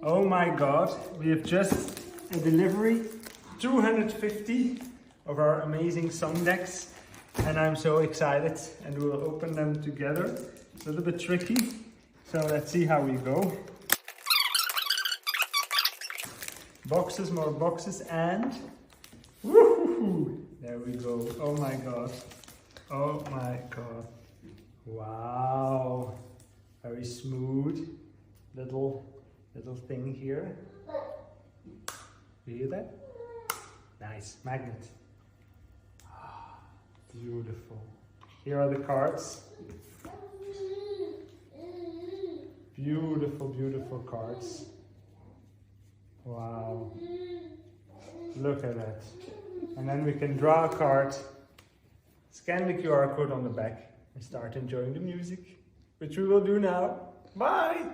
Oh my god, we have just a delivery, 250 of our amazing Songdecks, and I'm so excited, and we'll open them together. It's a little bit tricky, so let's see how we go. Boxes, more boxes, and woohoo! There we go. Oh my god. Oh my god. Wow. Very smooth little thing here. You hear that? Nice. Magnet. Ah, beautiful. Here are the cards. Beautiful, beautiful cards. Wow. Look at that. And then we can draw a card, scan the QR code on the back, and start enjoying the music, which we will do now. Bye!